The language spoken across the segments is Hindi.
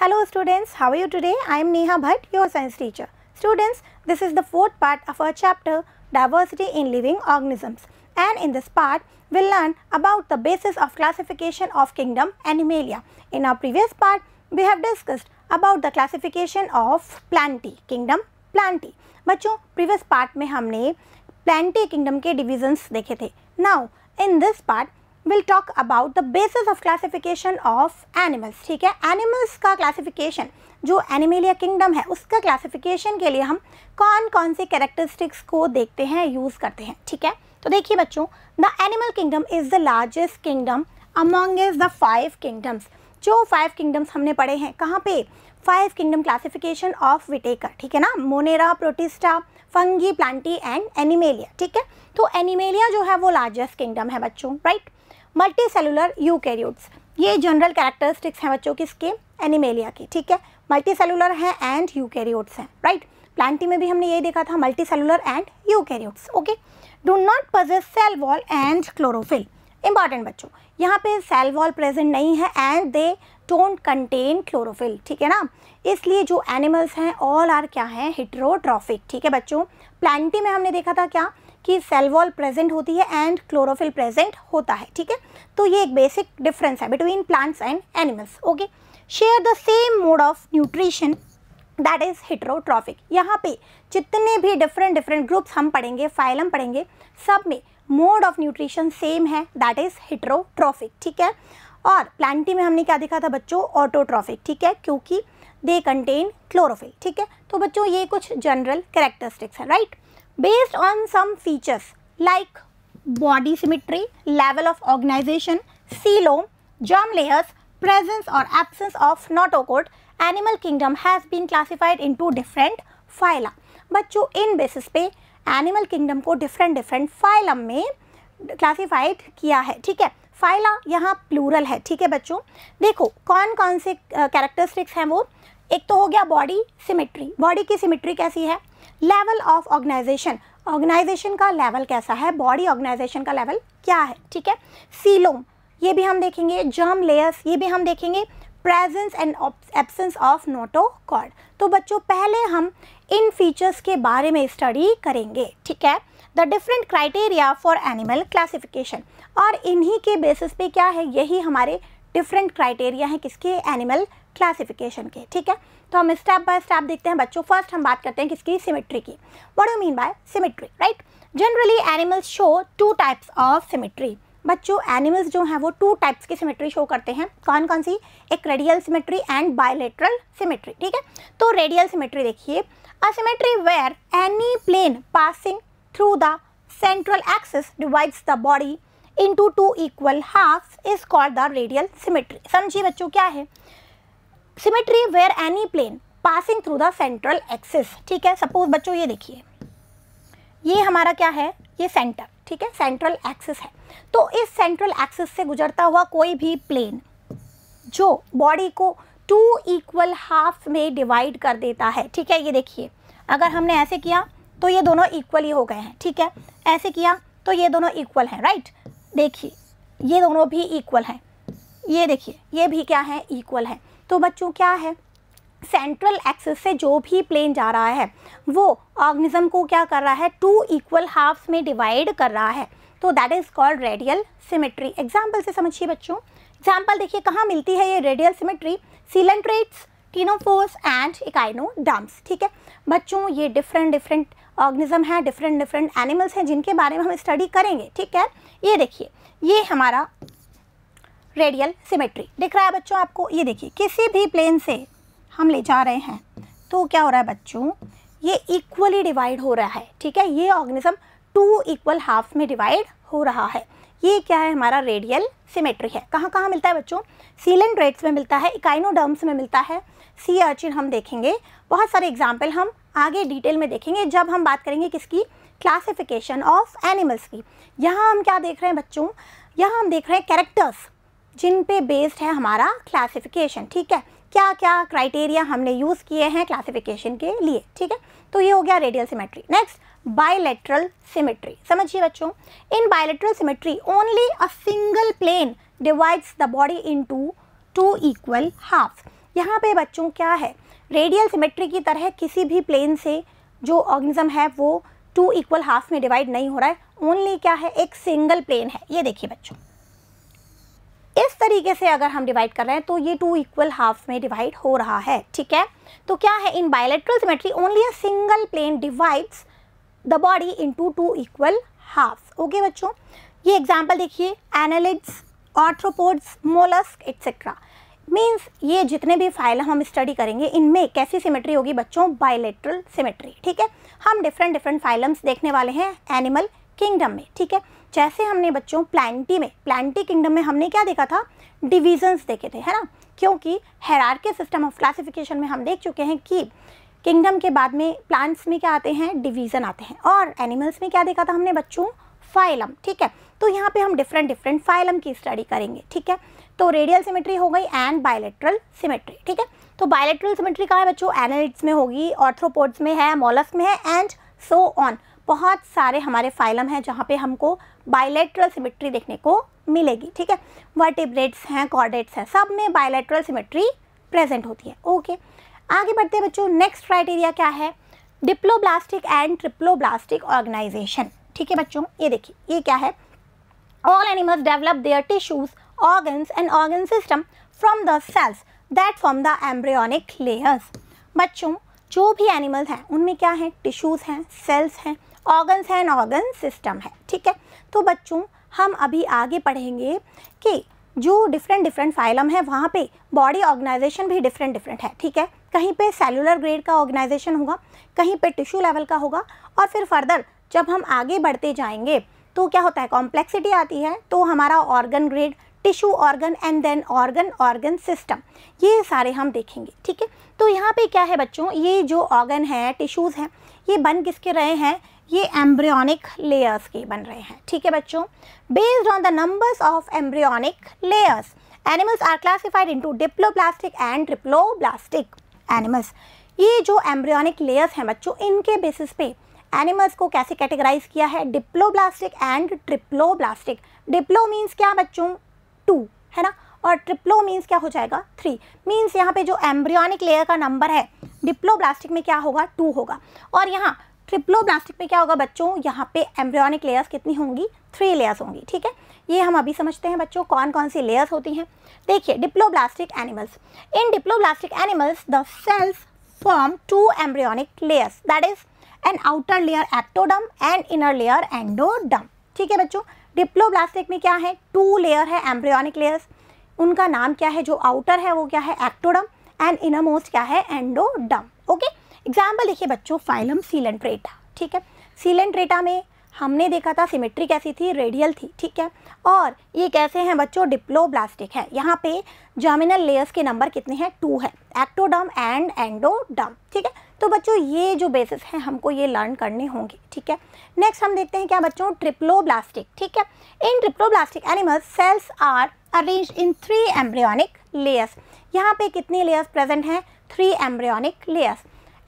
Hello students, how are you today? I am Neha Bhatt, your science teacher. Students, this is the fourth part of our chapter Diversity in Living Organisms, and in this part we'll learn about the basis of classification of kingdom Animalia. In our previous part we have discussed about the classification of Plantae, kingdom Plantae. बच्चों previous part में हमने Plantae kingdom के divisions देखे थे. Now in this part we'll talk about the basis of classification of animals. ठीक है, animals का classification जो Animalia kingdom है उसका classification के लिए हम कौन कौन से characteristics को देखते हैं, यूज़ करते हैं. ठीक है, तो देखिए बच्चों, the animal kingdom is the largest kingdom amongst the 5 kingdoms. जो 5 kingdoms हमने पढ़े हैं कहाँ पे, 5 kingdom classification of Whittaker. ठीक है ना, Monera, protista, fungi, Plantae and animalia. ठीक है, तो एनिमेलिया जो है वो लार्जेस्ट किंगडम है बच्चों, राइट. मल्टी सेलुलर यूकैरियोट्स, ये जनरल कैरेक्टरिस्टिक्स हैं बच्चों किसके, एनिमेलिया की. ठीक है, मल्टी सेलुलर है एंड यूकैरियोट्स हैं, राइट. प्लांटी में भी हमने यही देखा था, multicellular and eukaryotes. Okay, do not possess cell wall and chlorophyll. Important बच्चों, यहाँ पे सेल वॉल प्रेजेंट नहीं है and they don't contain chlorophyll. ठीक है ना, इसलिए जो एनिमल्स हैं ऑल आर क्या हैं, हेटेरोट्रॉफिक. ठीक है बच्चों, प्लांटी में हमने देखा था क्या कि सेल वॉल प्रेजेंट होती है एंड क्लोरोफिल प्रेजेंट होता है. ठीक है, तो ये एक बेसिक डिफरेंस है between plants and animals. Okay, share the same mode of nutrition that is heterotrophic. यहाँ पे जितने भी डिफरेंट ग्रुप्स हम पढ़ेंगे, फाइलम पढ़ेंगे, सब में मोड ऑफ न्यूट्रिशन सेम है, दैट इज हेटेरोट्रॉफिक. ठीक है, और प्लांटी में हमने क्या देखा था बच्चों, ऑटोट्रॉफिक. ठीक है, क्योंकि दे कंटेन क्लोरोफिल. ठीक है, तो बच्चों ये कुछ जनरल कैरेक्टरिस्टिक्स हैं, right. Based on some features like body symmetry, level of organization, coelom, germ layers, presence or absence of notochord, animal kingdom has been classified into different phyla. बच्चों इन बेसिस पे एनिमल किंगडम को डिफरेंट फाइलम में क्लासीफाइड किया है. ठीक है, फाइला यहाँ प्लूरल है. ठीक है बच्चों, देखो कौन कौन से कैरेक्टरिस्टिक्स हैं वो. एक तो हो गया बॉडी सिमेट्री. बॉडी की सिमेट्री कैसी है, लेवल ऑफ ऑर्गेनाइजेशन, ऑर्गेनाइजेशन का लेवल कैसा है, बॉडी ऑर्गेनाइजेशन का लेवल क्या है. ठीक है, सीलोम ये भी हम देखेंगे, जर्म लेयर्स ये भी हम देखेंगे, presence and absence of notochord. तो बच्चों पहले हम इन फीचर्स के बारे में स्टडी करेंगे. ठीक है, the different criteria for animal classification, और इन्हीं के बेसिस पे क्या है, यही हमारे डिफरेंट क्राइटेरिया हैं किसके, एनिमल क्लासिफिकेशन के. ठीक है, तो हम स्टेप बाय स्टेप देखते हैं बच्चों. फर्स्ट हम बात करते हैं किसकी, सिमेट्री की. What do mean by symmetry, right. Generally animals show 2 types of symmetry. बच्चों एनिमल्स जो हैं वो 2 टाइप्स की सिमेट्री शो करते हैं. कौन कौन सी, एक radial symmetry and bilateral symmetry. ठीक है, तो रेडियल सिमेट्री देखिए, a symmetry where any plane passing through the central axis divides the body into 2 equal halves is called the radial symmetry. समझिए बच्चों क्या है, symmetry where any plane passing through the central axis. ठीक है, सपोज बच्चों ये देखिए, ये हमारा क्या है, ये सेंटर. ठीक है, सेंट्रल एक्सिस है. तो इस सेंट्रल एक्सिस से गुजरता हुआ कोई भी प्लेन जो बॉडी को 2 इक्वल हाफ में डिवाइड कर देता है. ठीक है, ये देखिए, अगर हमने ऐसे किया तो ये दोनों इक्वल ही हो गए हैं. ठीक है, ऐसे किया तो ये दोनों इक्वल हैं, राइट. देखिए ये दोनों भी इक्वल हैं, ये देखिए ये भी क्या है, इक्वल है. तो बच्चों क्या है, सेंट्रल एक्सिस से जो भी प्लेन जा रहा है वो ऑर्गेनिज्म को क्या कर रहा है, 2 इक्वल हाफ्स में डिवाइड कर रहा है. तो that is called radial symmetry. Example से समझिए बच्चों, एग्जाम्पल देखिए कहाँ मिलती है ये radial symmetry, coelenterates, ctenophores and echinoderms. ठीक है बच्चों, ये डिफरेंट ऑर्गेनिज्म हैं, डिफरेंट एनिमल्स हैं जिनके बारे में हम स्टडी करेंगे. ठीक है, ये देखिए ये हमारा रेडियल सिमेट्री दिख रहा है बच्चों आपको. ये देखिए किसी भी प्लेन से हम ले जा रहे हैं तो क्या हो रहा है बच्चों, ये इक्वली डिवाइड हो रहा है. ठीक है, ये ऑर्गेनिज्म 2 इक्वल हाफ में डिवाइड हो रहा है. ये क्या है, हमारा रेडियल सिमेट्री है. कहाँ कहाँ मिलता है बच्चों, सीलेंट्रेट्स में मिलता है, इकाइनोडर्म्स में मिलता है, सी अर्चिन हम देखेंगे. बहुत सारे एग्जाम्पल हम आगे डिटेल में देखेंगे जब हम बात करेंगे किसकी, क्लासिफिकेशन ऑफ एनिमल्स की. यहाँ हम क्या देख रहे हैं बच्चों, यहाँ हम देख रहे हैं कैरेक्टर्स जिन पे बेस्ड है हमारा क्लासिफिकेशन. ठीक है, क्या क्या क्राइटेरिया हमने यूज़ किए हैं क्लासिफिकेशन के लिए. ठीक है, तो ये हो गया radial symmetry. Next bilateral symmetry. समझिए बच्चों, in bilateral symmetry only a single plane divides the body into 2 equal halves. यहाँ पे बच्चों क्या है, रेडियल सिमेट्री की तरह किसी भी प्लेन से जो ऑर्गेनिज्म है वो 2 इक्वल हाफ में डिवाइड नहीं हो रहा है, ओनली क्या है, एक सिंगल प्लेन है। ये देखिए बच्चों, इस तरीके से अगर हम डिवाइड कर रहे हैं तो ये 2 इक्वल हाफ में डिवाइड हो रहा है, ठीक है। तो क्या है, in bilateral symmetry only a single plane divides the body into 2 equal half. Okay बच्चों, ये एग्जांपल देखिए, annelids, arthropods, mollusc etcetera. Means ये जितने भी फाइलम हम स्टडी करेंगे इनमें कैसी सिमेट्री होगी बच्चों, बायलैटरल सिमेट्री, ठीक है। हम डिफरेंट फाइलम्स देखने वाले हैं एनिमल किंगडम में, ठीक है। जैसे हमने बच्चों प्लांटी किंगडम में हमने क्या देखा था, डिविजन्स देखे थे, है ना, क्योंकि हायरार्की सिस्टम ऑफ क्लासिफिकेशन में हम देख चुके हैं कि किंगडम के बाद में प्लांट्स में क्या आते हैं, डिवीज़न आते हैं, और एनिमल्स में क्या देखा था हमने बच्चों, फाइलम, ठीक है। तो यहाँ पे हम डिफरेंट फाइलम की स्टडी करेंगे, ठीक है। तो रेडियल सिमेट्री हो गई एंड बायलैटरल सिमेट्री, ठीक है। तो बायलैटरल सिमेट्री कहाँ है बच्चों, एनालिड्स में होगी, आर्थ्रोपोड्स में है, मोलस्क में है, एंड सो ऑन। बहुत सारे हमारे फाइलम हैं जहाँ पे हमको बायलैटरल सिमेट्री देखने को मिलेगी, ठीक है। वर्टिब्रेट्स हैं, कॉर्डेट्स हैं, सब में बायलैटरल सिमेट्री प्रेजेंट होती है। ओके, आगे बढ़ते हैं बच्चों। नेक्स्ट क्राइटेरिया क्या है, डिप्लोब्लास्टिक एंड ट्रिप्लोब्लास्टिक ऑर्गेनाइजेशन, ठीक है बच्चों। ये देखिए, ये क्या है, all animals develop their tissues, organs and organ system from the cells that form the embryonic layers। बच्चों, जो भी एनिमल्स हैं उनमें क्या है, टिश्यूज़ हैं, सेल्स हैं, ऑर्गन्स हैं, ऑर्गन सिस्टम है, ठीक है। तो बच्चों हम अभी आगे पढ़ेंगे कि जो डिफरेंट फाइलम है वहाँ पे बॉडी ऑर्गेनाइजेशन भी डिफरेंट है, ठीक है। कहीं पे सेलुलर ग्रेड का ऑर्गेनाइजेशन होगा, कहीं पे टिश्यू लेवल का होगा, और फिर फर्दर जब हम आगे बढ़ते जाएंगे तो क्या होता है, कॉम्प्लेक्सिटी आती है, तो हमारा organ grade, tissue organ and then organ system, ये सारे हम देखेंगे, ठीक है। तो यहाँ पे क्या है बच्चों, ये जो ऑर्गन है, टिश्यूज़ हैं, ये बन किसके रहे हैं, ये एम्ब्रियोनिक लेयर्स के बन रहे हैं, ठीक है बच्चों। Based on the numbers of embryonic layers animals are classified into diploblastic and triploblastic animals. ये जो एम्ब्रियोनिक लेयर्स हैं बच्चों, इनके बेसिस पे एनिमल्स को कैसे कैटेगराइज किया है, diploblastic and triploblastic. Diplo means क्या बच्चों, 2, है ना, और ट्रिप्लो मीन्स क्या हो जाएगा, 3। मीन्स यहाँ पे जो एम्ब्रियोनिक लेयर का नंबर है डिप्लोब्लास्टिक में क्या होगा, 2 होगा, और यहाँ ट्रिप्लोब्लास्टिक में क्या होगा बच्चों, यहाँ पे एम्ब्रियोनिक लेयर्स कितनी होंगी, 3 लेयर्स होंगी, ठीक है। ये हम अभी समझते हैं बच्चों कौन कौन सी लेयर्स होती हैं। देखिए, diploblastic animals, in diploblastic animals the cells form 2 embryonic layers, that is an outer layer ectoderm and inner layer endoderm, ठीक है बच्चों। डिप्लोब्लास्टिक में क्या है, 2 लेयर है एम्ब्रियोनिक लेयर्स, उनका नाम क्या है, जो आउटर है वो क्या है, एक्टोडर्म, एंड इनर मोस्ट क्या है, एंडोडर्म। ओके, एग्जाम्पल देखिए बच्चों, फाइलम सीलेंट्रेटा, ठीक है। सीलेंट्रेटा में हमने देखा था सिमेट्री कैसी थी, रेडियल थी, ठीक है। और ये कैसे हैं बच्चों, डिप्लोब्लास्टिक है। यहाँ पे जर्मिनल लेयर्स के नंबर कितने हैं, 2 है, एक्टोडर्म एंड एंडोडर्म, ठीक है। तो बच्चों ये जो बेसिस हैं हमको ये लर्न करने होंगे, ठीक है। नेक्स्ट हम देखते हैं क्या बच्चों, ट्रिप्लोब्लास्टिक, ठीक है। In triploblastic animals cells are arranged in 3 embryonic layers. यहाँ पे कितने लेयर्स प्रेजेंट हैं, 3 embryonic layers,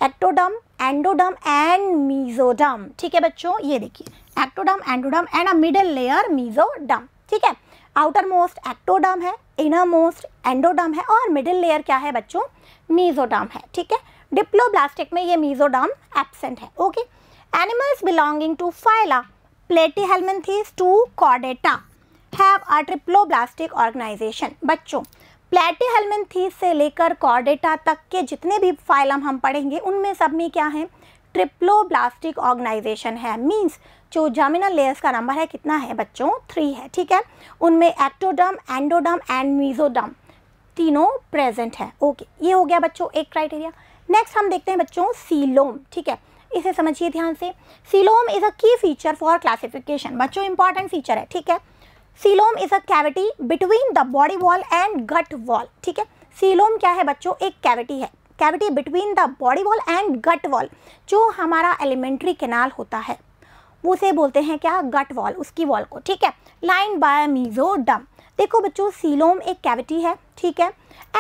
ectoderm, endoderm and mesoderm, ठीक है बच्चों। ये देखिए, ectoderm, endoderm and a middle layer mesoderm, ठीक है। आउटर मोस्ट एक्टोडर्म है, इनर मोस्ट एंडोडर्म है, और मिडिल लेयर क्या है बच्चों, मीजोडर्म है, ठीक है। डिप्लोब्लास्टिक में ये मीजोडर्म एब्सेंट है। Okay, animals belonging to phyla Platyhelminthes to Chordata have a triploblastic organisation. बच्चों, प्लेटीहेल्मिन्थेस से लेकर कॉर्डेटा तक के जितने भी फाइलम हम पढ़ेंगे उनमें सब में क्या है, ट्रिप्लोब्लास्टिक ऑर्गेनाइजेशन है। मींस जो जर्मिनल लेयर्स का नंबर है कितना है बच्चों, 3 है, ठीक है। उनमें एक्टोडर्म, एंडोडर्म एंड मीजोडर्म तीनों प्रेजेंट है। ओके, ये हो गया बच्चों एक क्राइटेरिया। नेक्स्ट हम देखते हैं बच्चों सीलोम, ठीक है। इसे समझिए ध्यान से। Coelom is a key feature for classification. बच्चों इंपॉर्टेंट फीचर है, ठीक है। Coelom is a cavity between the body wall and gut wall, ठीक है। सीलोम क्या है बच्चों, एक कैविटी है, cavity between the body wall and gut wall. जो हमारा एलिमेंट्री कैनाल होता है वो उसे बोलते हैं क्या, गट वॉल, उसकी वॉल को, ठीक है। Line by mesoderm. देखो बच्चों, सीलोम एक कैविटी है, ठीक है,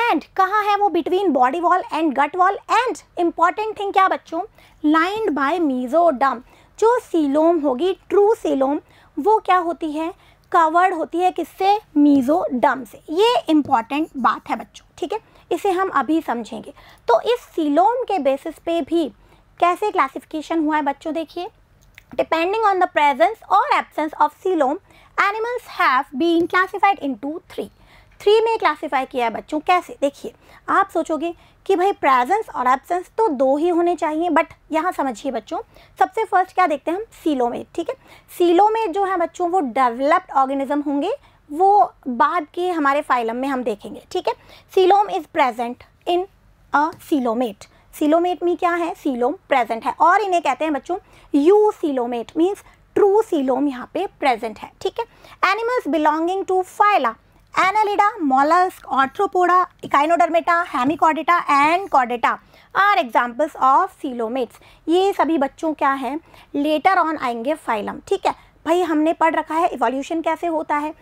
एंड कहाँ है वो, between body wall and gut wall, and important thing क्या बच्चों, लाइंड बाय मीजोडर्म। जो सीलोम होगी, ट्रू सीलोम, वो क्या होती है, कवर्ड होती है किससे, मीजोडर्म से। ये इंपॉर्टेंट बात है बच्चों, ठीक है, इसे हम अभी समझेंगे। तो इस सीलोम के बेसिस पे भी कैसे क्लासिफिकेशन हुआ है बच्चों, देखिए, डिपेंडिंग ऑन द प्रेजेंस और absence of coelom animals have been classified into three में क्लासीफाई किया है बच्चों। कैसे, देखिए, आप सोचोगे कि भाई प्रेजेंस और एब्सेंस तो दो ही होने चाहिए, बट यहाँ समझिए बच्चों, सबसे फर्स्ट क्या देखते हैं हम, सीलोमेट, ठीक है। सीलोमेट जो है बच्चों वो डेवलप्ड ऑर्गेनिज्म होंगे, वो बाद के हमारे फाइलम में हम देखेंगे, ठीक है। Coelom is present in a coelomate, coelomate में क्या है, सीलोम प्रेजेंट है, और इन्हें कहते हैं बच्चों eucoelomate, means true coelom यहाँ पे प्रेजेंट है, ठीक है। Animals belonging to phyla Annelida, mollusk, Arthropoda, Echinodermata, Hemichordata and Chordata are examples of coelomates। ये सभी बच्चों क्या है, लेटर ऑन आएंगे फाइलम, ठीक है। भाई हमने पढ़ रखा है इवोल्यूशन कैसे होता है,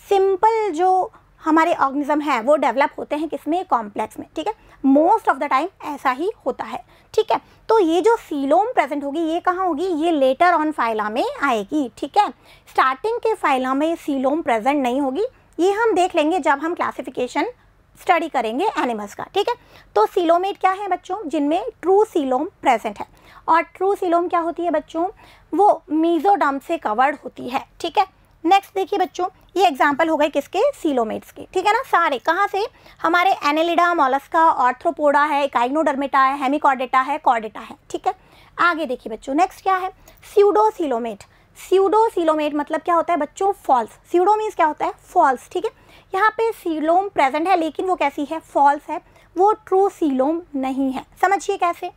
सिंपल जो हमारे ऑर्गेनिज्म है वो डेवलप होते हैं किसमें, कॉम्प्लेक्स में, ठीक है। मोस्ट ऑफ द टाइम ऐसा ही होता है, ठीक है। तो ये जो सीलोम प्रेजेंट होगी ये कहाँ होगी, ये लेटर ऑन फाइला में आएगी, ठीक है। स्टार्टिंग के फाइला में सीलोम प्रेजेंट नहीं होगी, ये हम देख लेंगे जब हम क्लासिफिकेशन स्टडी करेंगे एनिमल्स का, ठीक है। तो सीलोमेट क्या है बच्चों, जिनमें ट्रू सीलोम प्रेजेंट है, और ट्रू सीलोम क्या होती है बच्चों, वो मीजोडर्म से कवर्ड होती है, ठीक है। नेक्स्ट देखिए बच्चों, ये एग्जांपल हो गए किसके, सीलोमेट्स के, ठीक है ना, सारे कहाँ से, हमारे एनेलिडा, मोलस्का, आर्थ्रोपोडा है, इकाइनोडर्मेटा है, हेमिकॉर्डेटा है, कॉर्डेटा है, ठीक है। आगे देखिए बच्चों, नेक्स्ट क्या है, स्यूडोसीलोमेट। स्यूडोसीलोमेट मतलब क्या होता है बच्चों, फॉल्स। स्यूडो मीन्स क्या होता है, फॉल्स, ठीक है। यहाँ पे सीलोम प्रेजेंट है लेकिन वो कैसी है, फॉल्स है, वो ट्रू सीलोम नहीं है। समझिए कैसे,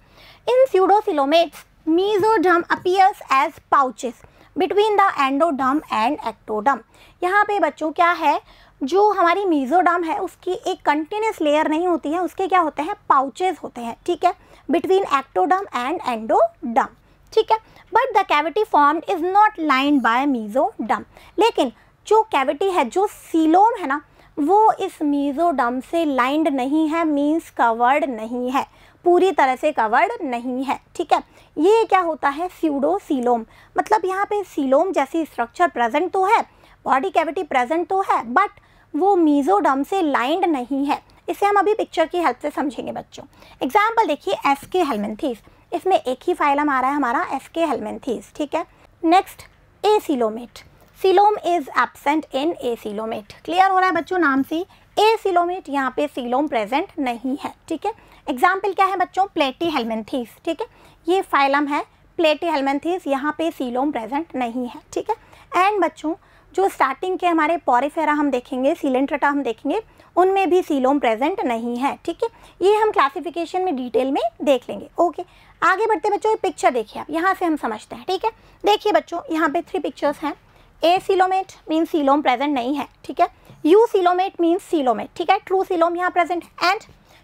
in pseudocoelomates mesoderm appears as pouches between the endoderm and ectoderm. यहाँ पे बच्चों क्या है, जो हमारी मीजोडर्म है उसकी एक कंटिन्यूस लेयर नहीं होती है, उसके क्या होते हैं, पाउचेस होते हैं, ठीक है, बिटवीन एक्टोडर्म एंड एंडोडर्म, ठीक है। But the cavity formed is not lined by mesoderm. लेकिन जो कैविटी है, जो सीलोम है ना, वो इस मीजोडर्म से लाइंड नहीं है, मीन्स कवर्ड नहीं है, पूरी तरह से कवर्ड नहीं है, ठीक है। ये क्या होता है, स्यूडोसीलोम, मतलब यहाँ पे सीलोम जैसी स्ट्रक्चर प्रेजेंट तो है, बॉडी कैविटी प्रेजेंट तो है, बट वो मीजोडर्म से लाइंड नहीं है। इसे हम अभी पिक्चर की हेल्प से समझेंगे बच्चों। एग्जाम्पल देखिए, एस्के हेलमिन्थीस, इसमें एक ही फाइलम आ रहा है हमारा एस्के हेलमिन्थीस, ठीक है। Next A coelomate, coelom is absent in A coelomate. Clear हो रहा है बच्चों नाम से, ए सीलोमेट, यहाँ पे सीलोम प्रेजेंट नहीं है, ठीक है। एग्जाम्पल क्या है बच्चों, प्लेटी हेलमिन्थीस, ठीक है, ये फाइलम है प्लेटी हेलमिन्थीस, यहाँ पे सीलोम प्रेजेंट नहीं है, ठीक है। एंड बच्चों जो स्टार्टिंग के हमारे पॉरीफेरा हम देखेंगे, सीलेंट्रेटा हम देखेंगे, उनमें भी सीलोम प्रेजेंट नहीं है, ठीक है। ये हम क्लासिफिकेशन में डिटेल में देख लेंगे, ओके। आगे बढ़ते बच्चों, ये पिक्चर देखिए आप, यहाँ से हम समझते हैं, ठीक है। देखिए बच्चों, यहाँ पे 3 पिक्चर्स हैं। ए सीलोमेट मीन्स सीलोम प्रेजेंट नहीं है, ठीक है। यू सीलोमेट मीन्स सीलोमेट, ठीक है, ट्रू सीलोम यहाँ प्रेजेंट है, एंड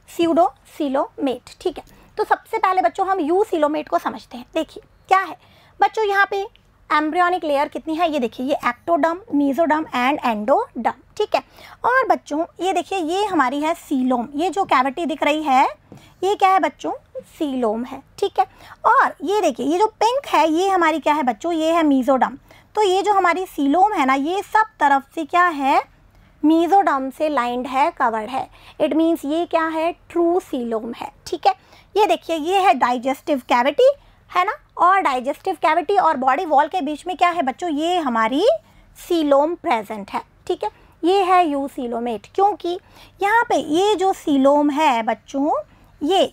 स्यूडो सीलोमेट, ठीक है। तो सबसे पहले बच्चों हम यू सीलोमेट को समझते हैं। देखिए क्या है बच्चों, यहाँ पे एम्ब्रियोनिक लेयर कितनी है, ये देखिए, ये एक्टोडर्म, मीजोडर्म एंड एंडोडर्म, ठीक है। और बच्चों ये देखिए, ये हमारी है सीलोम, ये जो कैविटी दिख रही है ये क्या है बच्चों, सीलोम है, ठीक है। और ये देखिए, ये जो पिंक है ये हमारी क्या है बच्चों, ये है मीजोडर्म। तो ये जो हमारी सीलोम है ना, ये सब तरफ से क्या है, मीजोडर्म से लाइंड है, कवर्ड है। इट मीन्स ये क्या है, ट्रू सीलोम है, ठीक है। ये देखिए, ये है डाइजेस्टिव कैविटी, है ना, और डाइजेस्टिव कैविटी और बॉडी वॉल के बीच में क्या है बच्चों, ये हमारी सीलोम प्रेजेंट है, ठीक है। ये है यू सीलोमेट, क्योंकि यहाँ पे ये जो सीलोम है बच्चों, ये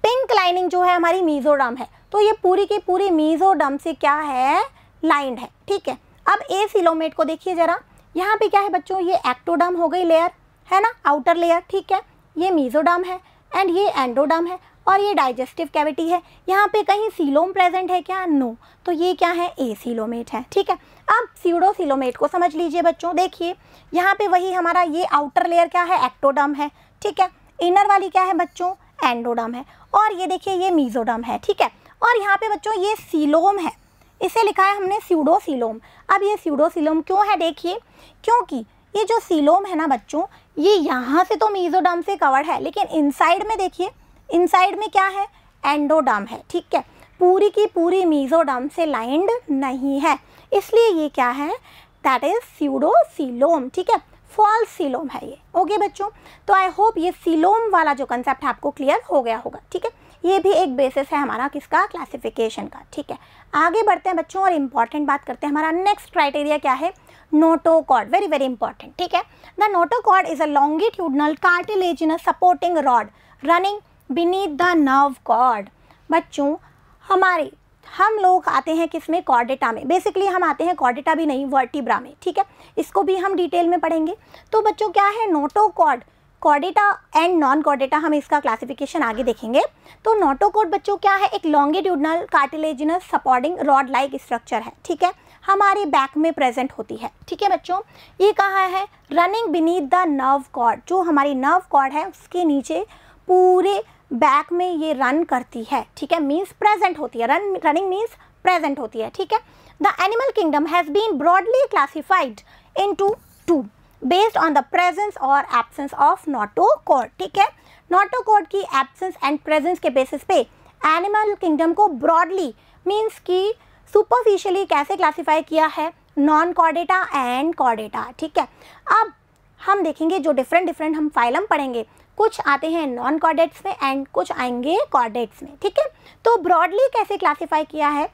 पिंक लाइनिंग जो है हमारी मीजोडर्म है, तो ये पूरी की पूरी मीजोडर्म से क्या है, लाइंड है, ठीक है। अब ए सीलोमेट को देखिए जरा, यहाँ पे क्या है बच्चों, ये एक्टोडर्म हो गई लेयर, है ना, आउटर लेयर, ठीक है, ये मीजोडर्म है एंड ये एंडोडर्म है, और ये डाइजेस्टिव कैविटी है। यहाँ पे कहीं सीलोम प्रेजेंट है क्या, नो, तो ये क्या है, ए सीलोमेट है, ठीक है। अब स्यूडो सीलोमेट को समझ लीजिए बच्चों। देखिए यहाँ पे वही हमारा ये आउटर लेयर क्या है, एक्टोडर्म है, ठीक है, इनर वाली क्या है बच्चों, एंडोडर्म है, और ये देखिए ये मीजोडर्म है, ठीक है। और यहाँ पे बच्चों ये सीलोम है, इसे लिखा है हमने स्यूडो सीलोम। अब ये स्यूडो सीलोम क्यों है, देखिए, क्योंकि ये जो सीलोम है ना बच्चों, ये यहाँ से तो मीजोडर्म से कवर्ड है, लेकिन इनसाइड में देखिए, इनसाइड में क्या है, एंडोडर्म है, ठीक है, पूरी की पूरी मीजोडर्म से लाइंड नहीं है, इसलिए ये क्या है, दैट इज स्यूडोसीलोम, ठीक है, फॉल्स सीलोम है ये। ओके बच्चों, तो आई होप ये सीलोम वाला जो कंसेप्ट है आपको क्लियर हो गया होगा, ठीक है। ये भी एक बेसिस है हमारा किसका, क्लासिफिकेशन का, ठीक है। आगे बढ़ते हैं बच्चों और इम्पॉर्टेंट बात करते हैं। हमारा नेक्स्ट क्राइटेरिया क्या है, नोटोकॉर्ड, वेरी वेरी इंपॉर्टेंट, ठीक है। The notochord is a longitudinal cartilaginous supporting rod running beneath the nerve cord. बच्चों हम लोग आते हैं किसमें, कॉर्डेटा में। बेसिकली हम आते हैं कॉर्डेटा भी नहीं, वर्टिब्रा में, ठीक है। इसको भी हम डिटेल में पढ़ेंगे। तो बच्चों क्या है notochord, Chordata and non Chordata, हम इसका क्लासिफिकेशन आगे देखेंगे। तो नोटोकॉर्ड बच्चों क्या है, एक longitudinal cartilaginous supporting rod like structure है, ठीक है, हमारे बैक में प्रेजेंट होती है, ठीक है बच्चों। ये कहाँ है, running beneath the nerve cord, जो हमारी नर्व कॉर्ड है उसके नीचे पूरे बैक में ये रन करती है, ठीक है, मीन्स प्रेजेंट होती है, रनिंग मीन्स प्रेजेंट होती है, ठीक है। The animal kingdom has been broadly classified into two based on the presence और एब्सेंस ऑफ नोटोकॉर्ड, ठीक है। नोटोकॉर्ड की एब्सेंस एंड प्रेजेंस के बेसिस पे एनिमल किंगडम को ब्रॉडली मीन्स की सुपरफिशियली कैसे क्लासीफाई किया है, नॉन कॉर्डेटा एंड कॉर्डेटा, ठीक है। अब हम देखेंगे जो डिफरेंट हम फाइलम पढ़ेंगे, कुछ आते हैं नॉन कॉर्डेट्स में एंड कुछ आएंगे कॉर्डेट्स में, ठीक है। तो ब्रॉडली कैसे क्लासीफाई किया है,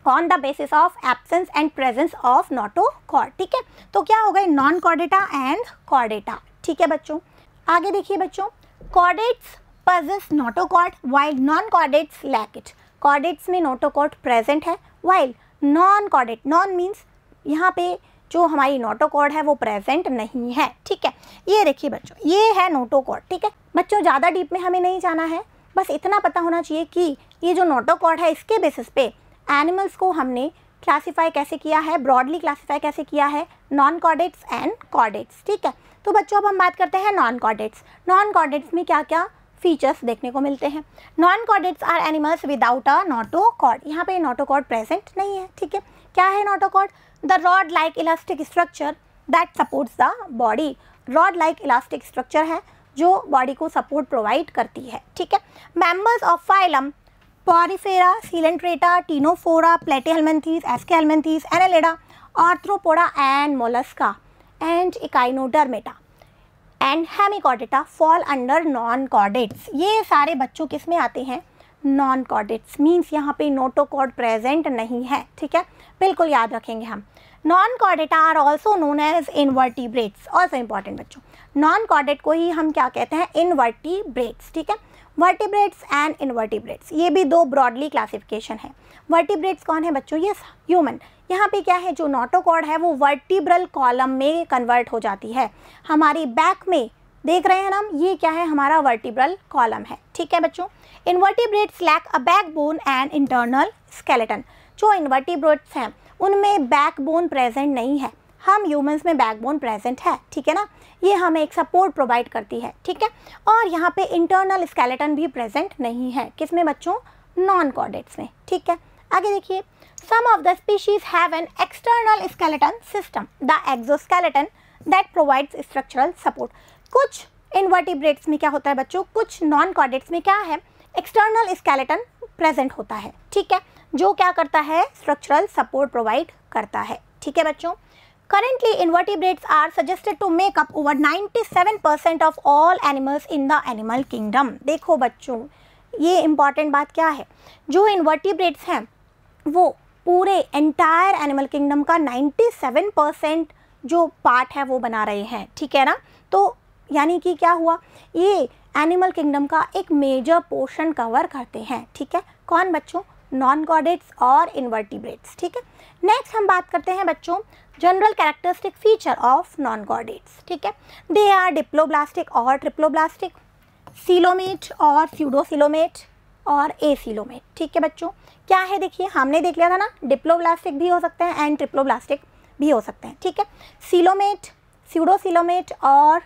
on the basis of absence and presence of notochord, ठीक है। तो क्या हो गए, नॉन कॉर्डेटा एंड कॉर्डेटा, ठीक है बच्चों। आगे देखिए बच्चों, chordates possess notochord while non chordates lack it. Chordates में नोटोकॉर्ड प्रेजेंट है while non chordate, non means यहाँ पे जो हमारी नोटोकॉर्ड है वो प्रेजेंट नहीं है, ठीक है। ये देखिए बच्चों, ये है नोटोकॉर्ड, ठीक है बच्चों। ज़्यादा डीप में हमें नहीं जाना है, बस इतना पता होना चाहिए कि ये जो नोटोकॉर्ड है इसके बेसिस पे एनिमल्स को हमने क्लासीफाई कैसे किया है, ब्रॉडली क्लासीफाई कैसे किया है, नॉन कॉर्डेट्स एंड कॉर्डेट्स, ठीक है। तो बच्चों अब हम बात करते हैं नॉन कॉर्डेट्स। नॉन कॉर्डेट्स में क्या क्या फीचर्स देखने को मिलते हैं। Non chordates are animals without a notochord, यहाँ पे नोटोकॉर्ड प्रेजेंट नहीं है, ठीक है। क्या है notochord, the rod like elastic structure that supports the body. Rod like elastic structure है जो बॉडी को सपोर्ट प्रोवाइड करती है, ठीक है। Members of phylum Porifera, Coelenterata, Ctenophora, Platyhelminthes, Aschelminthes, Annelida, Arthropoda and Mollusca and Echinodermata and Hemichordata fall under non chordates. ये सारे बच्चों किस में आते हैं, नॉन कॉर्डेट्स, मीन्स यहाँ पे नोटोकॉर्ड प्रेजेंट नहीं है, ठीक है, बिल्कुल याद रखेंगे हम। Non Chordata are also known as invertebrates, also important बच्चों। नॉन कॉर्डेट को ही हम क्या कहते हैं, इनवर्टिब्रेट्स, ठीक है। वर्टिब्रेट्स एंड इनवर्टिब्रेट्स, ये भी दो ब्रॉडली क्लासिफिकेशन है। वर्टिब्रेट्स कौन है बच्चों, ये ह्यूमन। यहाँ पे क्या है, जो नोटोकॉर्ड है वो वर्टिब्रल कॉलम में कन्वर्ट हो जाती है। हमारी बैक में देख रहे हैं ना, ये क्या है, हमारा वर्टिब्रल कॉलम है, ठीक है बच्चों। Invertebrates lack a backbone and internal skeleton. जो इनवर्टिब्रेट्स हैं उनमें बैकबोन प्रेजेंट नहीं है, हम ह्यूमंस में बैकबोन प्रेजेंट है, ठीक है ना। ये हमें एक सपोर्ट प्रोवाइड करती है, ठीक है। और यहाँ पे इंटरनल स्केलेटन भी प्रेजेंट नहीं है, किसमें बच्चों, नॉन कॉर्डेट्स में, ठीक है। आगे देखिए, some of the species have an external skeleton system, the exoskeleton that provides structural support. कुछ इनवर्टिब्रेट्स में क्या होता है बच्चों, कुछ नॉन कॉर्डेट्स में क्या है, एक्सटर्नल स्केलेटन प्रेजेंट होता है, ठीक है, जो क्या करता है, स्ट्रक्चरल सपोर्ट प्रोवाइड करता है, ठीक है बच्चों। Currently, invertebrates are suggested to make up over 97% of all animals in the animal kingdom. देखो बच्चों, ये इम्पॉर्टेंट बात क्या है, जो इन्वर्टिब्रेट्स हैं वो पूरे एंटायर एनिमल किंगडम का 97% जो पार्ट है वो बना रहे हैं, ठीक है ना। तो यानी कि क्या हुआ, ये एनिमल किंगडम का एक मेजर पोर्शन कवर करते हैं, ठीक है। कौन बच्चों, नॉन कॉर्डेट्स और इन्वर्टिब्रेट्स, ठीक है। नेक्स्ट हम बात करते हैं बच्चों general characteristic feature of non chordates, ठीक है। दे आर डिप्लोब्लास्टिक और ट्रिप्लोब्लास्टिक, सीलोमेट और स्यूडोसीलोमेट और एसीलोमेट, ठीक है बच्चों। क्या है देखिए, हमने देख लिया था ना, डिप्लोब्लास्टिक भी हो सकते हैं एंड ट्रिप्लोब्लास्टिक भी हो सकते हैं, ठीक है। सीलोमेट, स्यूडोसीलोमेट और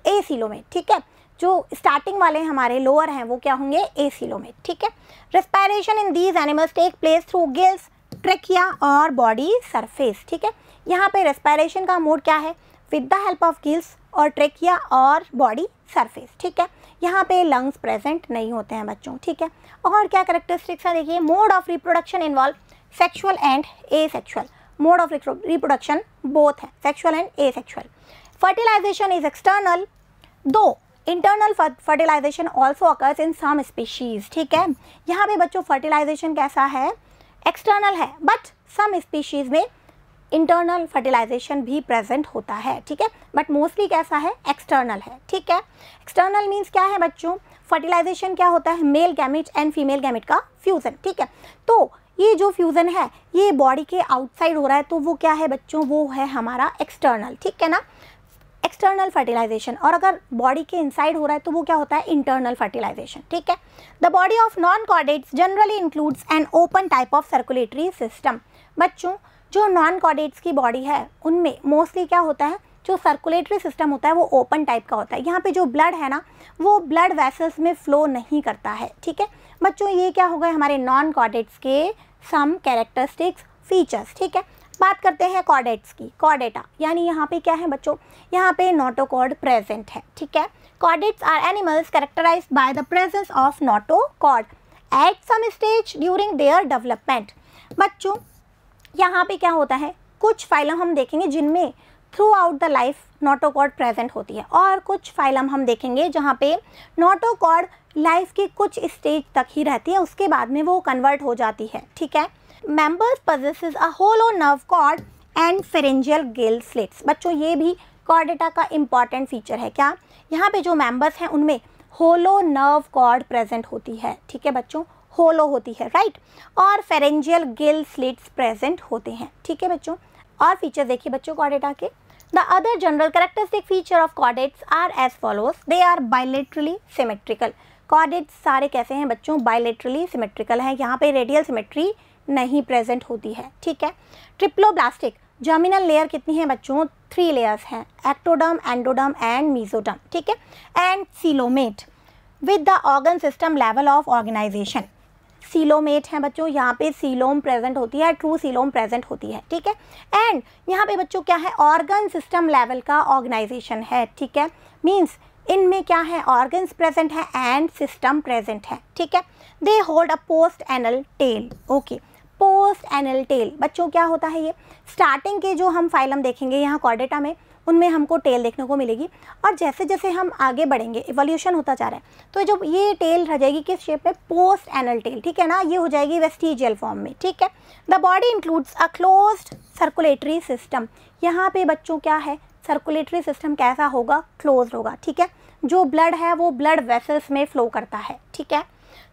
एसीलोमेट, ठीक है। जो स्टार्टिंग वाले हमारे लोअर हैं वो क्या होंगे, एसीलोमेट, ठीक है। Respiration in these animals take place through gills, trachea और बॉडी सरफेस, ठीक है। यहाँ पे रेस्पिरेशन का मोड क्या है, with the help of gills और ट्रेकिया और बॉडी सरफेस, ठीक है। यहाँ पे लंग्स प्रेजेंट नहीं होते हैं बच्चों, ठीक है। और क्या कैरेक्टरिस्टिक्स है देखिए, mode of reproduction involve sexual and asexual. Mode of reproduction both है, sexual and asexual. Fertilization is external though internal fertilization also occurs in some species. ठीक है, यहाँ पे बच्चों फर्टिलाइजेशन कैसा है, एक्सटर्नल है, बट सम स्पीशीज में इंटरनल फर्टिलाइजेशन भी प्रेजेंट होता है। ठीक है, बट मोस्टली कैसा है, एक्सटर्नल है। ठीक है, एक्सटर्नल मीन्स क्या है बच्चों, फर्टिलाइजेशन क्या होता है, male gamete and female gamete का फ्यूजन। ठीक है, तो ये जो फ्यूजन है ये बॉडी के आउटसाइड हो रहा है, तो वो क्या है बच्चों, वो है हमारा एक्सटर्नल। ठीक है ना, एक्सटर्नल फर्टिलाइजेशन। और अगर बॉडी के इनसाइड हो रहा है तो वो क्या होता है, इंटरनल फर्टिलाइजेशन। ठीक है, the body of non chordates generally includes an open type of circulatory system. बच्चों जो नॉन कॉर्डेट्स की बॉडी है उनमें मोस्टली क्या होता है, जो सर्कुलेटरी सिस्टम होता है वो ओपन टाइप का होता है। यहाँ पे जो ब्लड है ना वो ब्लड वेसल्स में फ्लो नहीं करता है। ठीक है बच्चों, ये क्या हो गए हमारे नॉन कॉर्डेट्स के सम कैरेक्टरिस्टिक्स फीचर्स। ठीक है, बात करते हैं कॉर्डेट्स की। कॉर्डेटा यानी यहाँ पे क्या है बच्चों, यहाँ पे नोटोकॉर्ड प्रेजेंट है। ठीक है, chordates are animals characterised by the presence of notochord at some stage during their development. बच्चों यहाँ पे क्या होता है, कुछ फाइलम हम देखेंगे जिनमें through out the life notochord present होती है, और कुछ फाइलम हम देखेंगे जहाँ पे नोटोकॉर्ड लाइफ की कुछ स्टेज तक ही रहती है, उसके बाद में वो कन्वर्ट हो जाती है। ठीक है, members possesses a hollow nerve cord and pharyngeal gill slits। बच्चों ये भी कॉर्डेटा का इम्पॉर्टेंट फीचर है। क्या, यहाँ पे जो मेंबर्स हैं उनमें होलो नर्व कॉर्ड प्रेजेंट होती है। ठीक है बच्चों, होलो होती है, राइट, और फेरेंजियल गिल स्लिट्स प्रेजेंट होते हैं। ठीक है बच्चों, और फीचर देखिए बच्चों कॉर्डेटा के। The other general characteristic feature of chordates are as follows, they are bilaterally symmetrical. Chordates सारे कैसे हैं बच्चों, बायलेटरली सिमेट्रिकल हैं, यहाँ पे रेडियल सिमेट्री नहीं प्रेजेंट होती है। ठीक है, ट्रिप्लोब्लास्टिक जर्मिनल लेयर कितनी है बच्चों, 3 लेयर्स हैं, एक्टोडर्म, एंडोडर्म एंड मीजोडर्म। ठीक है, and coelomate with the organ system level of organisation. Coelomate है बच्चों, यहाँ पे सीलोम प्रेजेंट होती है, ट्रू सीलोम प्रेजेंट होती है। ठीक है, एंड यहाँ पे बच्चों क्या है, ऑर्गन सिस्टम लेवल का ऑर्गेनाइजेशन है। ठीक है, मीन्स इनमें क्या है, ऑर्गन्स प्रेजेंट है एंड सिस्टम प्रेजेंट है। ठीक है, they hold a post anal tail. Okay, post anal tail बच्चों क्या होता है, ये स्टार्टिंग के जो हम फाइलम देखेंगे यहाँ कॉर्डेटा में उनमें हमको टेल देखने को मिलेगी, और जैसे जैसे हम आगे बढ़ेंगे इवोल्यूशन होता जा रहा है, तो जब ये टेल रह जाएगी किस शेप में, पोस्ट एनल टेल। ठीक है ना, ये हो जाएगी वेस्टिजियल फॉर्म में। ठीक है, the body includes a closed circulatory system. यहाँ पे बच्चों क्या है, सर्कुलेटरी सिस्टम कैसा होगा, क्लोज होगा। ठीक है, जो ब्लड है वो ब्लड वेसल्स में फ्लो करता है। ठीक है,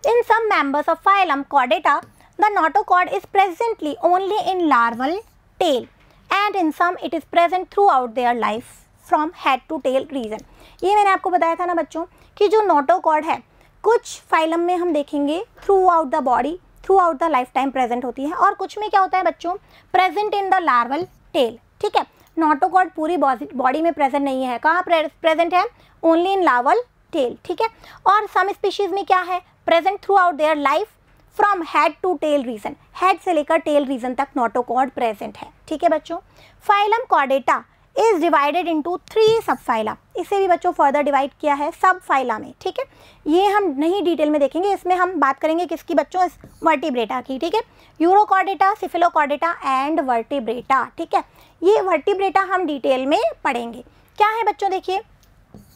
in some members of phylum Chordata the notochord is presently only in larval tail and in some it is present throughout their life from head to tail region. ये मैंने आपको बताया था ना बच्चों कि जो नोटोकॉर्ड है कुछ फाइलम में हम देखेंगे through out the body, through out the life time present होती है, और कुछ में क्या होता है बच्चों, present in the larval tail. ठीक है, नोटोकॉर्ड पूरी बॉडी में प्रेजेंट नहीं है, कहाँ प्रेजेंट है, ओनली इन लार्वल टेल। ठीक है, और सम स्पीशीज में क्या है, present throughout their life from head to tail region, head से लेकर टेल रीजन तक नोटोकॉर्ड प्रेजेंट है। ठीक है बच्चों, phylum Chordata is divided into 3 सब फाइला। इसे भी बच्चों फर्दर डिवाइड किया है सब फाइला में। ठीक है, ये हम नहीं डिटेल में देखेंगे, इसमें हम बात करेंगे किसकी बच्चों, इस वर्टिब्रेटा की। ठीक है, यूरोकॉर्डेटा, सिफिलोकॉर्डेटा एंड वर्टिब्रेटा। ठीक है, ये वर्टिब्रेटा हम डिटेल में पढ़ेंगे। क्या है बच्चों, देखिए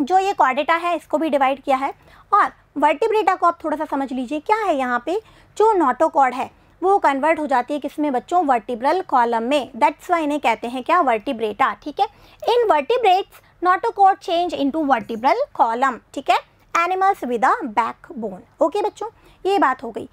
जो ये कॉर्डेटा है इसको भी डिवाइड किया है, और वर्टिब्रेटा को आप थोड़ा सा समझ लीजिए। क्या है यहाँ पे, जो नोटोकॉर्ड है वो कन्वर्ट हो जाती है किसमें बच्चों, वर्टिब्रल कॉलम में, दैट्स वाई इन्हें कहते हैं क्या, वर्टिब्रेटा। ठीक है, in vertebrates notochord change into vertebral column. ठीक है, animals with a backbone. Okay बच्चों, ये बात हो गई,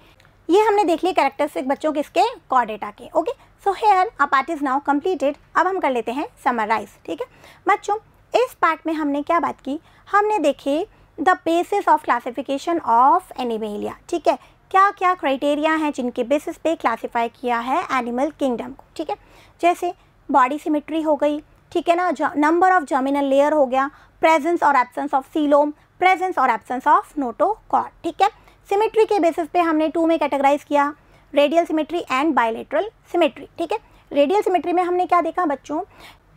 ये हमने देख ली कैरेक्टरिस्टिक बच्चों किसके, कॉर्डेटा के। Okay, so here a part is now completed. अब हम कर लेते हैं समराइज। ठीक है बच्चों, इस पार्ट में हमने क्या बात की, हमने देखे the basis of classification of animalia. ठीक है, क्या क्या क्राइटेरिया हैं जिनके बेसिस पे क्लासिफाई किया है एनिमल किंगडम को। ठीक है, जैसे बॉडी सिमेट्री हो गई, ठीक है ना, नंबर ऑफ जर्मिनल लेयर हो गया, प्रेजेंस और एब्सेंस ऑफ सीलोम, प्रेजेंस और एब्सेंस ऑफ नोटोकॉर्ड। ठीक है, सिमेट्री के बेसिस पे हमने 2 में कैटेगराइज किया, radial symmetry and bilateral symmetry. ठीक है, रेडियल सिमेट्री में हमने क्या देखा बच्चों,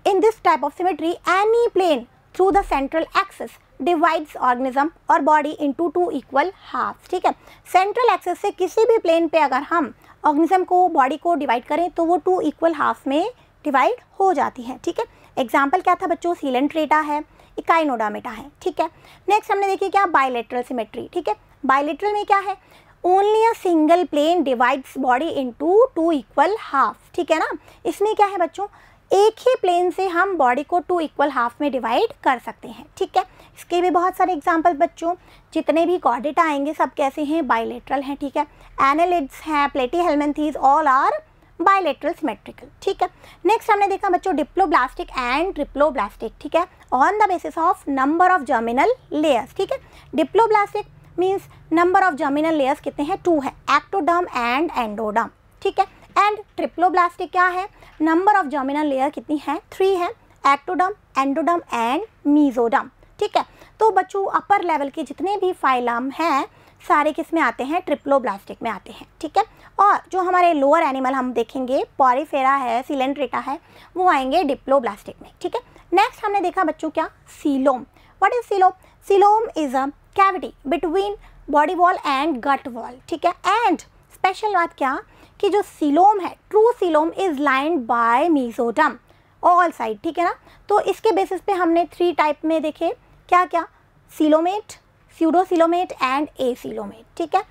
in this type of symmetry any plane through the central axis divides organism और body into two equal half. ठीक है, सेंट्रल एक्सिस से किसी भी प्लेन पे अगर हम ऑर्गेनिज्म को, बॉडी को डिवाइड करें तो वो टू इक्वल हाफ में डिवाइड हो जाती है। ठीक है, एग्जाम्पल क्या था बच्चों, सीलेंट्रेटा है, इकाइनोडर्मेटा है। ठीक है, नेक्स्ट हमने देखिए क्या, बायलेटरल सिमेट्री। ठीक है, बायलेटरल में क्या है, only a single plane divides body into two equal half. ठीक है ना, इसमें क्या है बच्चों, एक ही प्लेन से हम बॉडी को टू इक्वल हाफ में डिवाइड कर सकते हैं। ठीक है, इसके भी बहुत सारे एग्जाम्पल बच्चों, जितने भी कॉर्डेटा आएंगे सब कैसे हैं, बायलेटरल हैं। ठीक है, एनालिड्स हैं, platyhelminthes, all are bilateral symmetrical. ठीक है, नेक्स्ट हमने देखा बच्चों डिप्लोब्लास्टिक एंड ट्रिप्लोब्लास्टिक। ठीक है, on the basis of number of germinal layers. ठीक है, diploblastic means number of germinal layers कितने हैं, 2 है, एक्टोडर्म एंड एंडोडर्म। ठीक है, एंड ट्रिप्लोब्लास्टिक क्या है, नंबर ऑफ जर्मिनल लेयर कितनी है, 3 है, एक्टोडर्म, एंडोडर्म एंड मीजोडर्म। ठीक है, तो बच्चों अपर लेवल के जितने भी फाइलम हैं सारे किस में आते हैं, ट्रिप्लोब्लास्टिक में आते हैं। ठीक है, और जो हमारे लोअर एनिमल हम देखेंगे, पॉरीफेरा है, सीलेंट्रेटा है, वो आएंगे डिप्लोब्लास्टिक में। ठीक है, नेक्स्ट हमने देखा बच्चों क्या, coelom. What is coelom, coelom is a cavity between body wall and gut wall. ठीक है, एंड स्पेशल बात क्या कि जो सीलोम है, true coelom is lined by mesoderm all side. ठीक है ना, तो इसके बेसिस पे हमने 3 टाइप में देखे, क्या क्या, सीलोमेट, स्यूडोसीलोमेट एंड एसीलोमेट। ठीक है,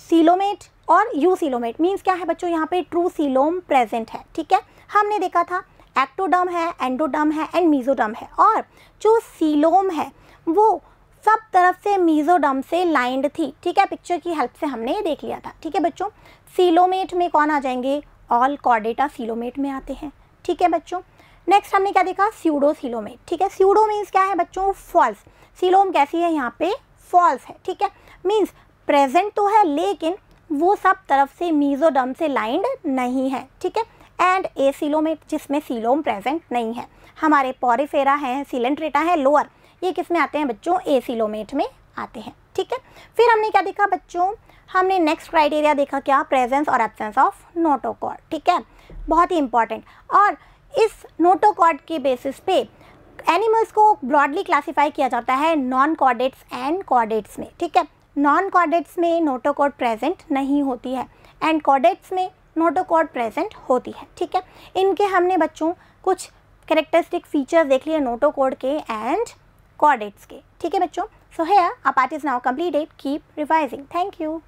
सीलोमेट और यूसीलोमेट मीन्स क्या है बच्चों, यहाँ पे ट्रू सीलोम प्रेजेंट है। ठीक है, हमने देखा था एक्टोडर्म है, एंडोडर्म है एंड मीजोडर्म है, और जो सीलोम है वो सब तरफ से मीजोडर्म से लाइंड थी। ठीक है, पिक्चर की हेल्प से हमने देख लिया था। ठीक है बच्चों, सीलोमेट में कौन आ जाएंगे, ऑल कॉर्डेटा सीलोमेट में आते हैं। ठीक है बच्चों, नेक्स्ट हमने क्या देखा, स्यूडोसीलोमेट। ठीक है, स्यूडो मीन्स क्या है बच्चों, फॉल्स। सीलोम कैसी है, यहाँ पे फॉल्स है। ठीक है, मीन्स प्रेजेंट तो है लेकिन वो सब तरफ से मीजोडर्म से लाइंड नहीं है। ठीक है, एंड एसीलोमेट जिसमें सीलोम प्रेजेंट नहीं है। हमारे पॉरीफेरा है, सीलेंट्रेटा है लोअर, ये किस में आते हैं बच्चों, एसीलोमेट में आते हैं। ठीक है, फिर हमने क्या देखा बच्चों, हमने नेक्स्ट क्राइटेरिया देखा क्या, प्रेजेंस और एब्सेंस ऑफ नोटोकॉर्ड। ठीक है, बहुत ही इंपॉर्टेंट, और इस नोटोकॉर्ड के बेसिस पे एनिमल्स को ब्रॉडली क्लासिफाई किया जाता है नॉन कॉर्डेट्स एंड कॉर्डेट्स में। ठीक है, नॉन कॉर्डेट्स में नोटोकॉर्ड प्रेजेंट नहीं होती है एंड कॉर्डेट्स में नोटोकॉर्ड प्रेजेंट होती है। ठीक है, इनके हमने बच्चों कुछ कैरेक्टरिस्टिक फीचर्स देख लिए नोटोकॉर्ड के एंड कॉर्डेट्स के। ठीक है बच्चों, so here our part is now completed, keep revising, thank you.